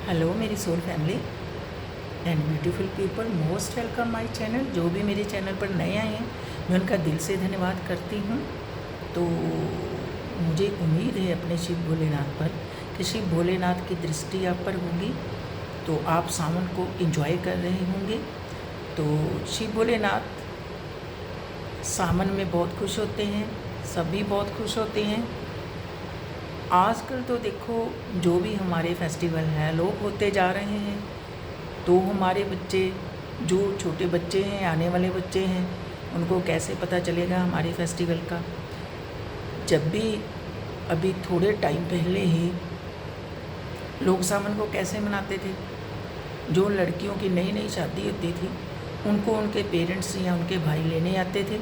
Hello मेरी soul family and beautiful people, most welcome my channel. जो भी मेरे चैनल पर नए आए हैं मैं उनका दिल से धन्यवाद करती हूँ। तो मुझे उम्मीद है अपने शिव भोलेनाथ पर कि शिव भोलेनाथ की दृष्टि आप पर होगी, तो आप सावन को एंजॉय कर रहे होंगे। तो शिव भोलेनाथ सावन में बहुत खुश होते हैं, सभी बहुत खुश होते हैं। आजकल तो देखो जो भी हमारे फेस्टिवल हैं लोग होते जा रहे हैं, तो हमारे बच्चे जो छोटे बच्चे हैं, आने वाले बच्चे हैं, उनको कैसे पता चलेगा हमारे फेस्टिवल का। जब भी अभी थोड़े टाइम पहले ही लोग सावन को कैसे मनाते थे, जो लड़कियों की नई नई शादी होती थी उनको उनके पेरेंट्स या उनके भाई लेने आते थे,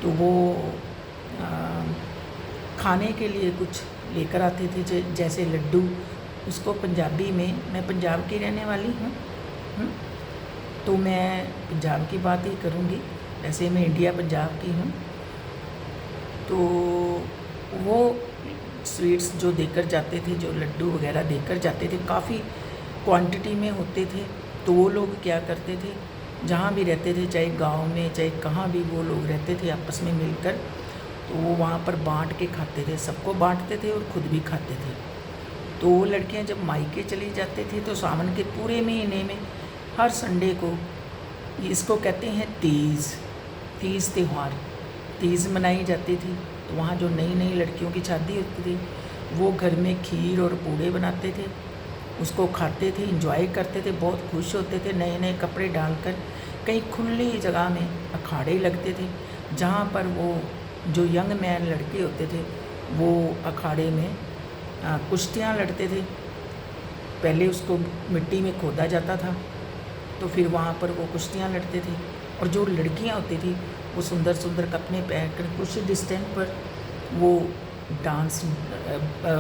तो वो खाने के लिए कुछ लेकर आते थे, जैसे लड्डू। उसको पंजाबी में, मैं पंजाब की रहने वाली हूँ, तो मैं पंजाब की बात ही करूँगी। वैसे मैं इंडिया पंजाब की हूँ। तो वो स्वीट्स जो देकर जाते थे, जो लड्डू वगैरह देकर जाते थे, काफ़ी क्वांटिटी में होते थे। तो वो लोग क्या करते थे, जहाँ भी रहते थे, चाहे गांव में चाहे कहाँ भी वो लोग रहते थे, आपस में मिलकर तो वो वहाँ पर बांट के खाते थे, सबको बांटते थे और ख़ुद भी खाते थे। तो वो लड़कियाँ जब मायके चली जाते थे तो सावन के पूरे महीने में हर संडे को, इसको कहते हैं तीज त्यौहार, तीज मनाई जाती थी। तो वहाँ जो नई नई लड़कियों की शादी होती थी वो घर में खीर और पूड़े बनाते थे, उसको खाते थे, इंजॉय करते थे, बहुत खुश होते थे। नए नए कपड़े डालकर कहीं खुली जगह में अखाड़े लगते थे, जहाँ पर वो जो यंग मैन लड़के होते थे वो अखाड़े में कुश्तियाँ लड़ते थे। पहले उसको मिट्टी में खोदा जाता था, तो फिर वहाँ पर वो कुश्तियाँ लड़ते थे। और जो लड़कियाँ होती थी वो सुंदर सुंदर कपड़े पहनकर कुछ डिस्टेंस पर वो डांस,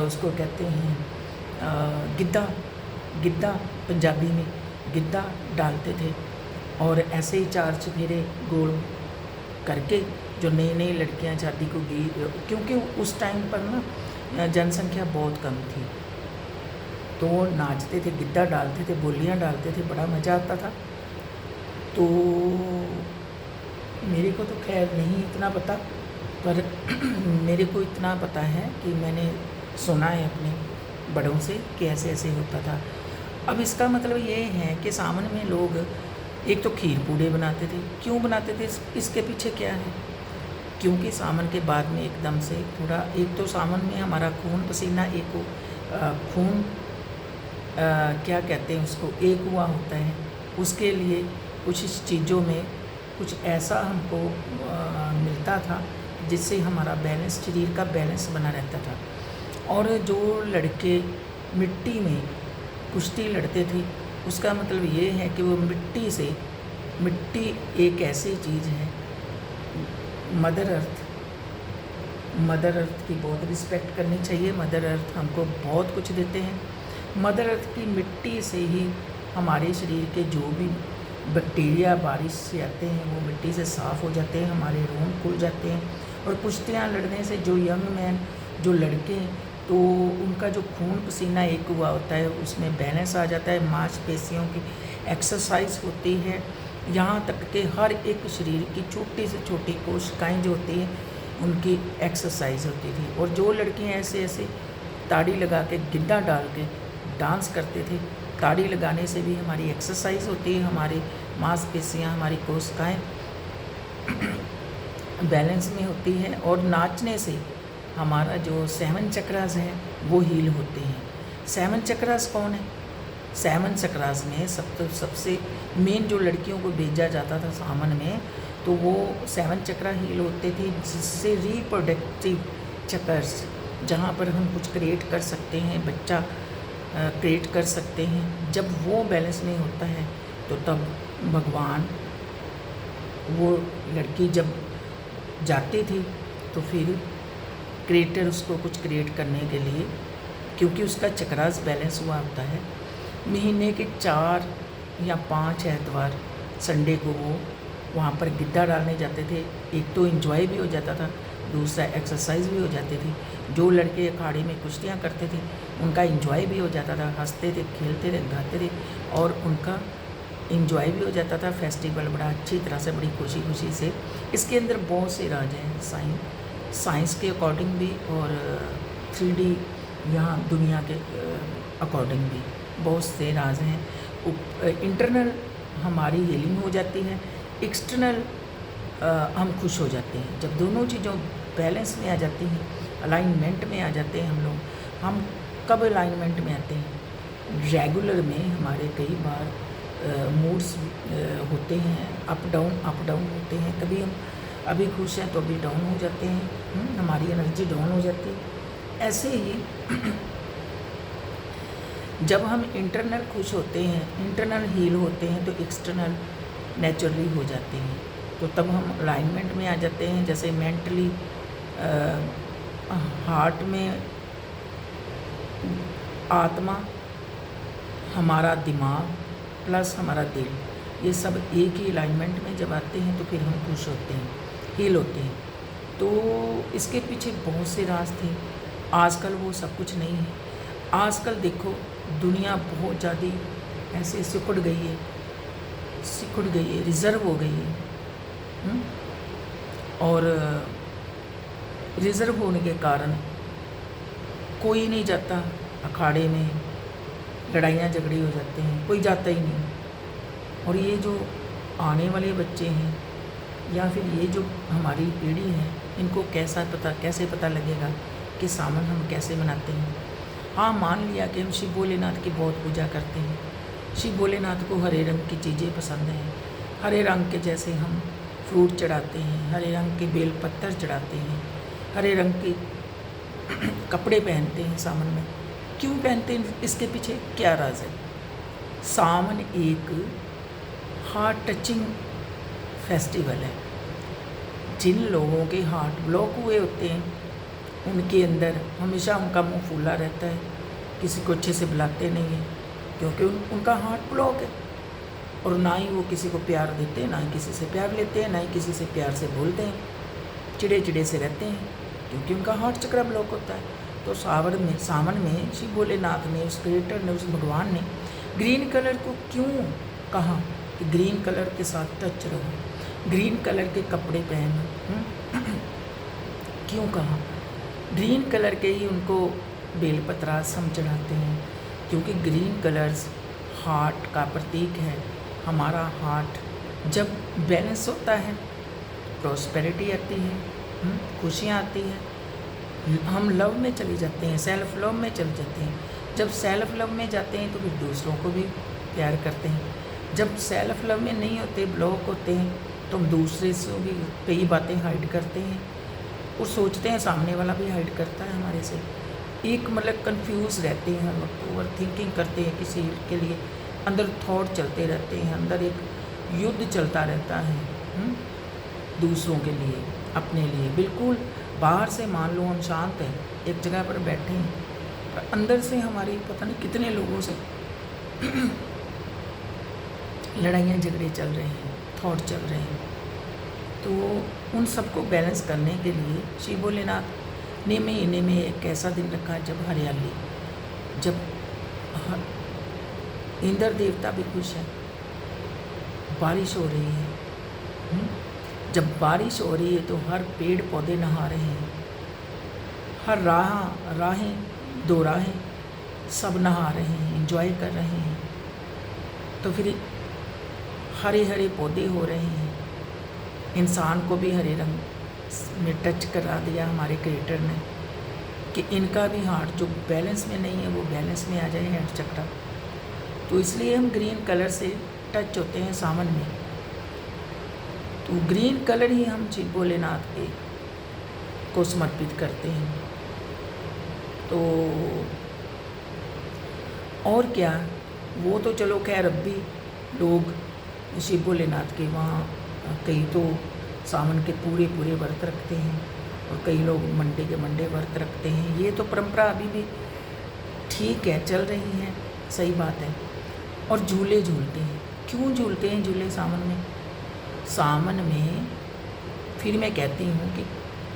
उसको कहते हैं गिद्दा पंजाबी में गिद्दा डालते थे। और ऐसे ही चार चफेरे गोल करके जो नई नई लड़कियां शादी को गई, क्योंकि उस टाइम पर ना जनसंख्या बहुत कम थी, तो वो नाचते थे, गिद्दा डालते थे, बोलियां डालते थे, बड़ा मज़ा आता था। तो मेरे को तो खैर नहीं इतना पता, पर मेरे को इतना पता है कि मैंने सुना है अपने बड़ों से कि ऐसे ऐसे होता था। अब इसका मतलब ये है कि सावन में लोग एक तो खीर पूड़े बनाते थे। क्यों बनाते थे, इसके पीछे क्या है? क्योंकि सावन के बाद में एकदम से थोड़ा, एक तो सावन में हमारा खून पसीना एक खून क्या कहते हैं उसको, एक हुआ होता है। उसके लिए कुछ चीज़ों में कुछ ऐसा हमको मिलता था जिससे हमारा बैलेंस, शरीर का बैलेंस बना रहता था। और जो लड़के मिट्टी में कुश्ती लड़ते थे, उसका मतलब ये है कि वो मिट्टी एक ऐसी चीज़ है, मदर अर्थ की बहुत रिस्पेक्ट करनी चाहिए। मदर अर्थ हमको बहुत कुछ देते हैं। मदर अर्थ की मिट्टी से ही हमारे शरीर के जो भी बैक्टीरिया बारिश से आते हैं वो मिट्टी से साफ़ हो जाते हैं, हमारे रोम खुल जाते हैं। और कुश्तियाँ लड़ने से जो यंग मैन, जो लड़के, तो उनका जो खून पसीना एक हुआ होता है उसमें बैलेंस आ जाता है, मांसपेशियों की एक्सरसाइज होती है, यहाँ तक कि हर एक शरीर की छोटी से छोटी कोशिकाएँ जो होती हैं उनकी एक्सरसाइज होती थी। और जो लड़कियाँ ऐसे ऐसे ताड़ी लगा के, गिद्दा डाल के डांस करते थे, ताड़ी लगाने से भी हमारी एक्सरसाइज होती है, हमारी मांसपेशियाँ, हमारी कोशिकाएँ बैलेंस में होती हैं। और नाचने से हमारा जो 7 चक्रास हैं वो हील होते हैं। 7 चक्रास कौन है? 7 चक्रास में सबसे मेन जो लड़कियों को भेजा जाता था सावन में, तो वो 7 चक्रा हील होते थे, जिससे रिप्रोडक्टिव चक्र्स, जहाँ पर हम कुछ क्रिएट कर सकते हैं, बच्चा क्रिएट कर सकते हैं, जब वो बैलेंस में होता है तो तब भगवान, वो लड़की जब जाती थी तो फिर क्रिएटर उसको कुछ क्रिएट करने के लिए, क्योंकि उसका चक्रास बैलेंस हुआ होता है, महीने के 4 या 5 एतवार संडे को वो वहाँ पर गिद्दा डालने जाते थे। एक तो एंजॉय भी हो जाता था, दूसरा एक्सरसाइज भी हो जाती थी। जो लड़के अखाड़े में कुश्तियाँ करते थे उनका इंजॉय भी हो जाता था, हंसते थे, खेलते थे, गाते थे और उनका इंजॉय भी हो जाता था। फेस्टिवल बड़ा अच्छी तरह से, बड़ी खुशी खुशी से। इसके अंदर बहुत से राज हैं, साइंस के अकॉर्डिंग भी और 3D यहाँ दुनिया के अकॉर्डिंग भी बहुत से राज हैं। इंटरनल हमारी हीलिंग हो जाती है, एक्सटर्नल हम खुश हो जाते हैं। जब दोनों चीज़ों बैलेंस में आ जाती हैं, अलाइनमेंट में आ जाते हैं हम कब अलाइनमेंट में आते हैं? रेगुलर में हमारे कई बार मूड्स होते हैं, अप डाउन होते हैं। कभी हम अभी खुश हैं तो अभी डाउन हो जाते हैं, हमारी एनर्जी डाउन हो जाती है। ऐसे ही जब हम इंटरनल खुश होते हैं, इंटरनल हील होते हैं, तो एक्सटर्नल नेचुरली हो जाते हैं। तो तब हम अलाइनमेंट में आ जाते हैं। जैसे मेंटली हार्ट में आत्मा, हमारा दिमाग प्लस हमारा दिल, ये सब एक ही अलाइनमेंट में जब आते हैं तो फिर हम खुश होते हैं, हील होते हैं। तो इसके पीछे बहुत से राज थे। आजकल वो सब कुछ नहीं है। आजकल देखो दुनिया बहुत ज़्यादा ऐसे सिकुड़ गई है, रिज़र्व हो गई है। और रिज़र्व होने के कारण कोई नहीं जाता अखाड़े में, लड़ाइयाँ झगड़े हो जाते हैं, कोई जाता ही नहीं। और ये जो आने वाले बच्चे हैं या फिर ये जो हमारी पीढ़ी है, इनको कैसे पता लगेगा कि सावन हम कैसे मनाते हैं। हाँ, मान लिया कि हम शिव भोलेनाथ की बहुत पूजा करते हैं, शिव भोलेनाथ को हरे रंग की चीज़ें पसंद हैं, हरे रंग के जैसे हम फ्रूट चढ़ाते हैं, हरे रंग के बेल पत्तर चढ़ाते हैं, हरे रंग के कपड़े पहनते हैं सावन में। क्यों पहनते हैं? इसके पीछे क्या राज है? सावन एक हार्ट टचिंग फेस्टिवल है। जिन लोगों के हार्ट ब्लॉक हुए होते हैं, उनके अंदर हमेशा उनका मुंह फूला रहता है, किसी को अच्छे से बुलाते नहीं हैं, क्योंकि उनका हार्ट ब्लॉक है। और ना ही वो किसी को प्यार देते हैं, ना ही किसी से प्यार लेते हैं, ना ही किसी से प्यार से बोलते हैं, चिड़े से रहते हैं, क्योंकि उनका हार्ट चक्र ब्लॉक होता है। तो सावन में शिव भोलेनाथ ने, उस क्रिएटर ने, उस भगवान ने ग्रीन कलर को क्यों कहा कि ग्रीन कलर के साथ टच रहो, ग्रीन कलर के कपड़े पहनो, क्यों कहा? ग्रीन कलर के ही उनको बेलपत्रास हम चढ़ाते हैं, क्योंकि ग्रीन कलर्स हार्ट का प्रतीक है। हमारा हार्ट जब बैलेंस होता है, प्रॉस्पेरिटी आती है, खुशियाँ आती हैं, हम लव में चले जाते हैं, सेल्फ लव में चले जाते हैं। जब सेल्फ लव में जाते हैं तो फिर दूसरों को भी प्यार करते हैं। जब सेल्फ लव में नहीं होते, ब्लॉक होते हैं, तो हम दूसरे से भी कई बातें हाइड करते हैं और सोचते हैं सामने वाला भी हाइड करता है हमारे से। एक मतलब कंफ्यूज रहते हैं, हर वक्त ओवर थिंकिंग करते हैं, किसी के लिए अंदर थॉट चलते रहते हैं, अंदर एक युद्ध चलता रहता है दूसरों के लिए, अपने लिए। बिल्कुल बाहर से मान लो हम शांत हैं, एक जगह पर बैठे हैं, पर अंदर से हमारी पता नहीं कितने लोगों से लड़ाइयाँ झगड़े चल रहे हैं, थॉट चल रहे हैं। तो उन सबको बैलेंस करने के लिए शिव भोलेनाथ ने महीने में एक ऐसा दिन रखा जब हरियाली, जब इंद्र देवता भी खुश है, बारिश हो रही है। जब बारिश हो रही है तो हर पेड़ पौधे नहा रहे हैं, हर राहें दो राहें सब नहा रहे हैं, एंजॉय कर रहे हैं। तो फिर हरे हरे पौधे हो रहे हैं। इंसान को भी हरे रंग में टच करा दिया हमारे क्रिएटर ने कि इनका भी हार्ट जो बैलेंस में नहीं है वो बैलेंस में आ जाए, हार्ट चक्र। तो इसलिए हम ग्रीन कलर से टच होते हैं सावन में। तो ग्रीन कलर ही हम शिव भोलेनाथ के को समर्पित करते हैं। तो और क्या, वो तो चलो खैर अब भी लोग शिव भोलेनाथ के वहाँ कई तो सावन के पूरे व्रत रखते हैं और कई लोग मंडे के मंडे व्रत रखते हैं। ये तो परंपरा अभी भी ठीक है, चल रही है, सही बात है। और झूले झूलते हैं। क्यों झूलते हैं झूले सावन में? सावन में फिर मैं कहती हूँ कि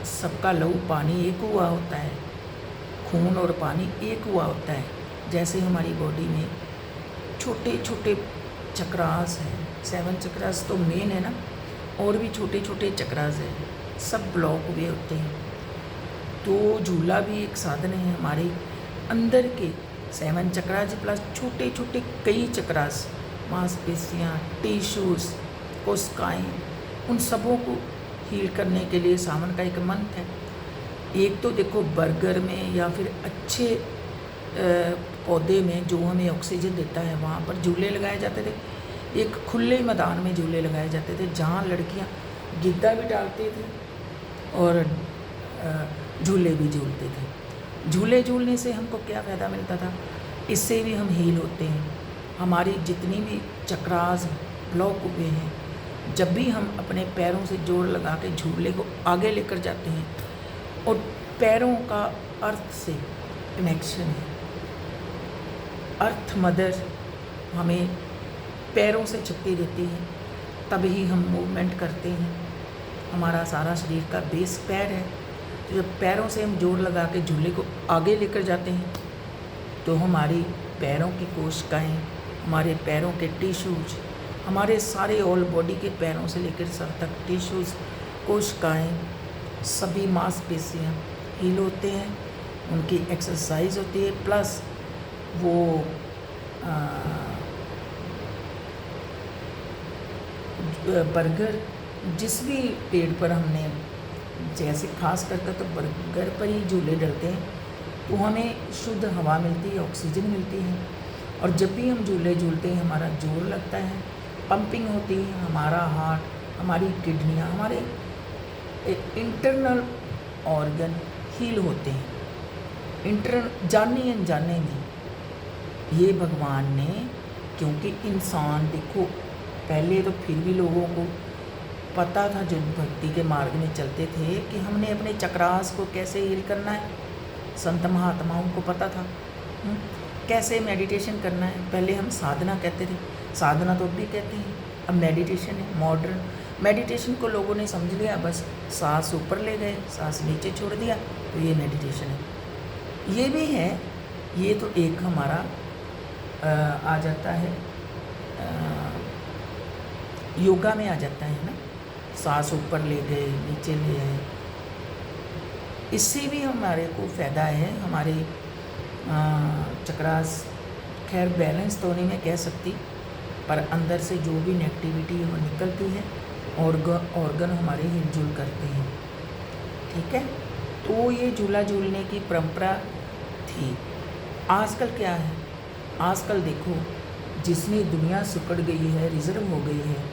सबका लहू पानी एक हुआ होता है, खून और पानी एक हुआ होता है। जैसे हमारी बॉडी में छोटे छोटे चक्रास हैं, 7 चक्रास तो मेन है ना, और भी छोटे छोटे चक्रास हैं, सब ब्लॉक हुए होते हैं। तो झूला भी एक साधन है हमारे अंदर के 7 चक्रास प्लस छोटे छोटे कई चक्रास, मांसपेशियाँ, टिश्यूज़, कोशिकाएँ, उन सबों को हील करने के लिए सावन का एक मंत्र है। एक तो देखो बर्गर में या फिर अच्छे पौधे में जो हमें ऑक्सीजन देता है, वहाँ पर झूले लगाए जाते थे। एक खुले मैदान में झूले लगाए जाते थे जहाँ लड़कियाँ गिद्दा भी डालते थे और झूले भी झूलते थे। झूले झूलने से हमको क्या फ़ायदा मिलता था? इससे भी हम हील होते हैं। हमारी जितनी भी चक्रास ब्लॉक हुए हैं, जब भी हम अपने पैरों से जोर लगा के झूले को आगे लेकर जाते हैं, और पैरों का अर्थ से कनेक्शन है। अर्थ मदर हमें पैरों से शक्ति देती है, तभी हम मूवमेंट करते हैं। हमारा सारा शरीर का बेस पैर है, तो जब पैरों से हम जोर लगा के झूले को आगे लेकर जाते हैं, तो हमारी पैरों की कोशिकाएँ, हमारे पैरों के टिश्यूज, हमारे सारे ऑल बॉडी के पैरों से लेकर सर तक टिश्यूज, कोशिकाएँ, सभी मांसपेशियाँ हील होते हैं, उनकी एक्सरसाइज होती है। प्लस वो बर्गर जिस भी पेड़ पर हमने, जैसे खास करके तो बर्गर पर ही झूले डलते हैं, तो हमें शुद्ध हवा मिलती है, ऑक्सीजन मिलती है। और जब भी हम झूले झूलते हैं, हमारा जोर लगता है, पंपिंग होती है, हमारा हार्ट, हमारी किडनियाँ, हमारे इंटरनल ऑर्गन हील होते हैं। जाने अनजाने में ये भगवान ने, क्योंकि इंसान देखो पहले तो फिर भी लोगों को पता था, जो भक्ति के मार्ग में चलते थे, कि हमने अपने चक्रास को कैसे हील करना है। संत महात्माओं को पता था कैसे मेडिटेशन करना है। पहले हम साधना कहते थे, साधना तो अब भी कहते हैं, अब मेडिटेशन है। मॉडर्न मेडिटेशन को लोगों ने समझ लिया, बस सांस ऊपर ले गए, सांस नीचे छोड़ दिया, तो ये मेडिटेशन है। ये भी है, ये तो एक हमारा आ जाता है, योगा में आ जाता है ना, सांस ऊपर ले गए, नीचे ले आए। इससे भी हमारे को फ़ायदा है। हमारे चक्रास खैर बैलेंस तो नहीं मैं कह सकती, पर अंदर से जो भी नेगेटिविटी है वो निकलती है, ऑर्गन हमारे हिलजुल करते हैं। ठीक है, तो ये झूला झूलने की परंपरा थी। आजकल क्या है? आजकल देखो, जितनी दुनिया सिकुड़ गई है, रिज़र्व हो गई है,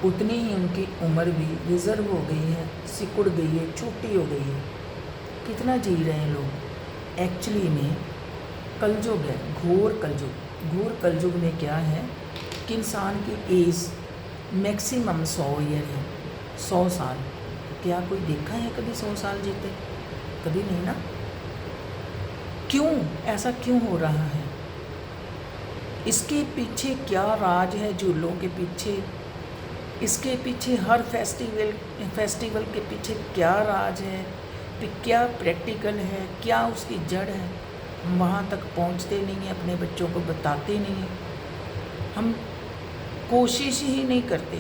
उतनी ही उनकी उम्र भी रिज़र्व हो गई है, सिकुड़ गई है, छोटी हो गई है। कितना जी रहे हैं लोग? एक्चुअली में कलयुग है, घोर कलयुग। घोर कलयुग में क्या है कि इंसान की एज मैक्सिमम 100 ईयर है, 100 साल। क्या कोई देखा है कभी 100 साल जीते? कभी नहीं ना। क्यों ऐसा क्यों हो रहा है? इसके पीछे क्या राज है? झूलों के पीछे, इसके पीछे हर फेस्टिवल के पीछे क्या राज है? क्या प्रैक्टिकल है? क्या उसकी जड़ है? हम वहाँ तक पहुँचते नहीं हैं, अपने बच्चों को बताते नहीं हैं, हम कोशिश ही नहीं करते।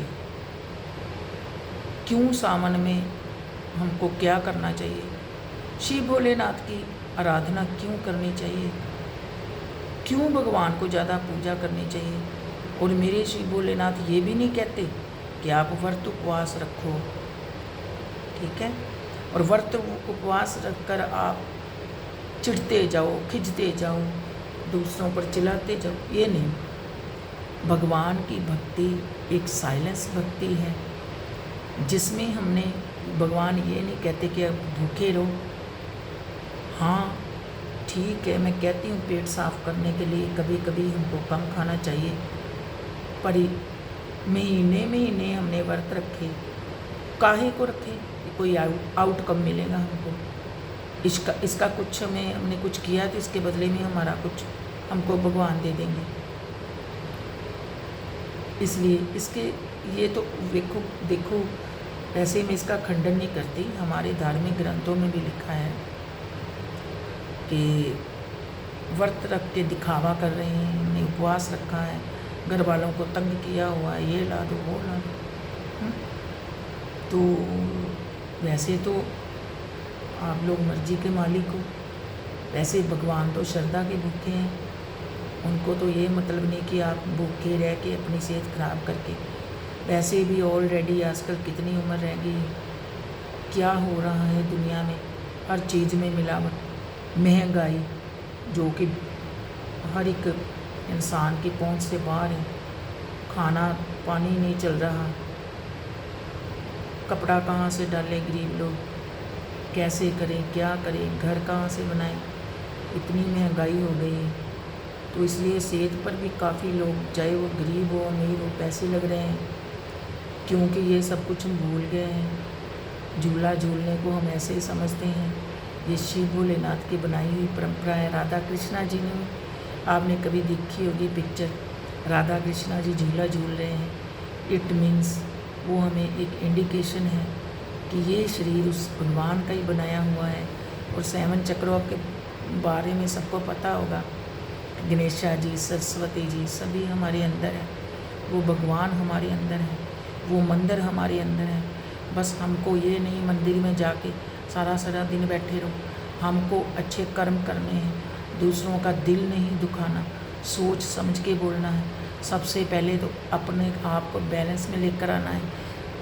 क्यों सावन में हमको क्या करना चाहिए? शिव भोलेनाथ की आराधना क्यों करनी चाहिए? क्यों भगवान को ज़्यादा पूजा करनी चाहिए? और मेरे शिव भोलेनाथ ये भी नहीं कहते कि आप व्रत उपवास रखो, ठीक है, और व्रत उपवास रखकर आप चिढ़ते जाओ, खिंचते जाओ, दूसरों पर चिल्लाते जाओ, ये नहीं। भगवान की भक्ति एक साइलेंस भक्ति है, जिसमें हमने, भगवान ये नहीं कहते कि आप भूखे रहो। हाँ ठीक है, मैं कहती हूँ पेट साफ़ करने के लिए कभी कभी हमको कम खाना चाहिए, पर महीने महीने हमने व्रत रखे, काहे को रखे? कि कोई आउटकम मिलेगा हमको, इसका कुछ हमने कुछ किया तो इसके बदले में हमारा कुछ हमको भगवान दे देंगे। इसलिए इसके ये तो देखो वैसे मैं इसका खंडन नहीं करती, हमारे धार्मिक ग्रंथों में भी लिखा है कि व्रत रख के दिखावा कर रहे हैं, हमने उपवास रखा है, घर वालों को तंग किया हुआ है, ये ला दो वो ला दो। तो वैसे तो आप लोग मर्जी के मालिक हो, वैसे भगवान तो श्रद्धा के भूखे हैं, उनको तो ये मतलब नहीं कि आप भूखे रह के अपनी सेहत ख़राब करके, वैसे भी ऑलरेडी आजकल कितनी उम्र रह गई, क्या हो रहा है दुनिया में, हर चीज़ में मिलावट, महंगाई जो कि हर एक इंसान की पहुंच से बाहर है, खाना पानी नहीं चल रहा, कपड़ा कहाँ से डालें गरीब लोग, कैसे करें क्या करें, घर कहाँ से बनाएं, इतनी महंगाई हो गई है। तो इसलिए सेहत पर भी काफ़ी लोग, चाहे वो गरीब हो अमीर हो, पैसे लग रहे हैं, क्योंकि ये सब कुछ हम भूल गए हैं। झूला झूलने को हम ऐसे ही समझते हैं, ये शिव भोलेनाथ की बनाई हुई परंपरा है। राधा कृष्णा जी ने, आपने कभी देखी होगी पिक्चर, राधा कृष्णा जी झूला झूल रहे हैं, इट मीन्स वो हमें एक इंडिकेशन है कि ये शरीर उस भगवान का ही बनाया हुआ है। और 7 चक्रों के बारे में सबको पता होगा, गणेशा जी, सरस्वती जी सभी हमारे अंदर है, वो भगवान हमारे अंदर है, वो मंदिर हमारे अंदर है। बस हमको ये नहीं मंदिर में जाके सारा सारा दिन बैठे रहो, हमको अच्छे कर्म करने हैं, दूसरों का दिल नहीं दुखाना, सोच समझ के बोलना है। सबसे पहले तो अपने आप को बैलेंस में लेकर आना है,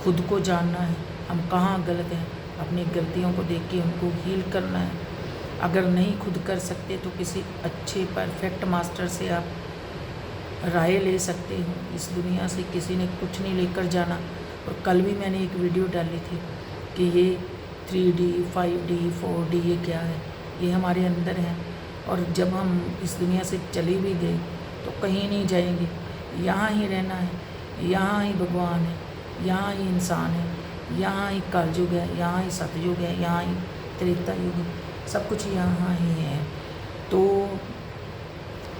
खुद को जानना है हम कहाँ गलत हैं, अपनी गलतियों को देख के उनको हील करना है। अगर नहीं खुद कर सकते तो किसी अच्छे परफेक्ट मास्टर से आप राय ले सकते हो। इस दुनिया से किसी ने कुछ नहीं लेकर जाना। और कल भी मैंने एक वीडियो डाली थी कि ये 3D 5D 4D ये क्या है, ये हमारे अंदर है। और जब हम इस दुनिया से चले भी गए तो कहीं नहीं जाएंगे, यहाँ ही रहना है, यहाँ ही भगवान है, यहाँ ही इंसान है, यहाँ ही कलयुग है, यहाँ ही सतयुग है, यहाँ ही त्रेता युग है, सब कुछ यहाँ ही है। तो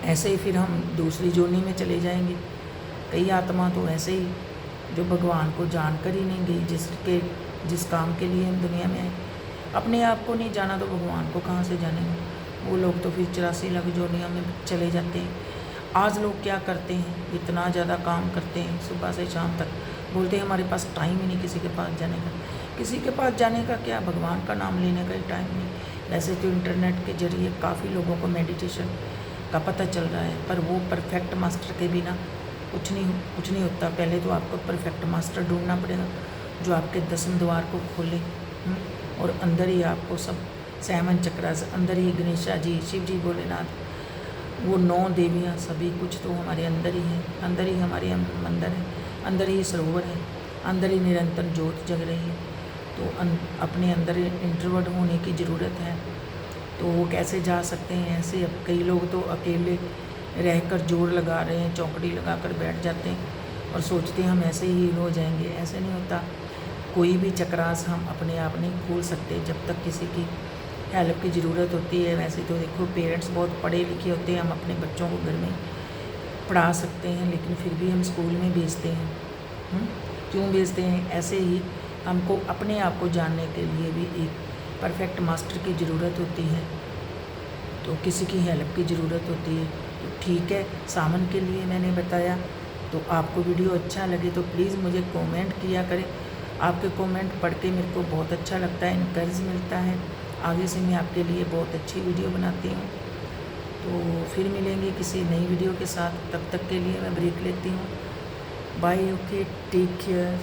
ऐसे ही फिर हम दूसरी जोनी में चले जाएंगे। कई आत्मा तो ऐसे ही जो भगवान को जानकर ही नहीं गई, जिस काम के लिए हम दुनिया में आए, अपने आप को नहीं जाना तो भगवान को कहाँ से जानेंगे। वो लोग तो फिर 84 लाख जोनियों में चले जाते हैं। आज लोग क्या करते हैं, इतना ज़्यादा काम करते हैं सुबह से शाम तक, बोलते हैं हमारे पास टाइम ही नहीं किसी के पास जाने का। किसी के पास जाने का क्या, भगवान का नाम लेने का ही टाइम नहीं। वैसे तो इंटरनेट के जरिए काफ़ी लोगों को मेडिटेशन का पता चल रहा है, पर वो परफेक्ट मास्टर के बिना कुछ नहीं होता। पहले तो आपको परफेक्ट मास्टर ढूंढना पड़ेगा जो आपके 10वें द्वार को खोले, और अंदर ही आपको सब 7 चक्रा से, अंदर ही गणेशा जी, शिव जी, भोलेनाथ, वो 9 देवियाँ, सभी कुछ तो हमारे अंदर ही है। अंदर ही हमारे मंदिर है, अंदर ही सरोवर है, अंदर ही निरंतर ज्योत जग रही है। तो अपने अंदर इंट्रोवर्ट होने की ज़रूरत है। तो वो कैसे जा सकते हैं ऐसे। अब कई लोग तो अकेले रहकर जोर लगा रहे हैं, चौकड़ी लगा कर बैठ जाते हैं और सोचते हैं हम ऐसे ही हो जाएंगे। ऐसे नहीं होता। कोई भी चक्रास हम अपने आप नहीं खोल सकते जब तक किसी की हेल्प की ज़रूरत होती है। वैसे तो देखो पेरेंट्स बहुत पढ़े लिखे होते हैं, हम अपने बच्चों को घर में पढ़ा सकते हैं, लेकिन फिर भी हम स्कूल में भेजते हैं। क्यों भेजते हैं? ऐसे ही हमको अपने आप को जानने के लिए भी एक परफेक्ट मास्टर की ज़रूरत होती है, तो किसी की हेल्प की ज़रूरत होती है। तो ठीक है, सावन के लिए मैंने बताया। तो आपको वीडियो अच्छा लगे तो प्लीज़ मुझे कमेंट किया करें। आपके कमेंट पढ़ के मेरे को बहुत अच्छा लगता है, इनकरेज मिलता है। आगे से मैं आपके लिए बहुत अच्छी वीडियो बनाती हूँ। तो फिर मिलेंगे किसी नई वीडियो के साथ, तब तक के लिए मैं ब्रेक लेती हूँ। Bye, okay, take care.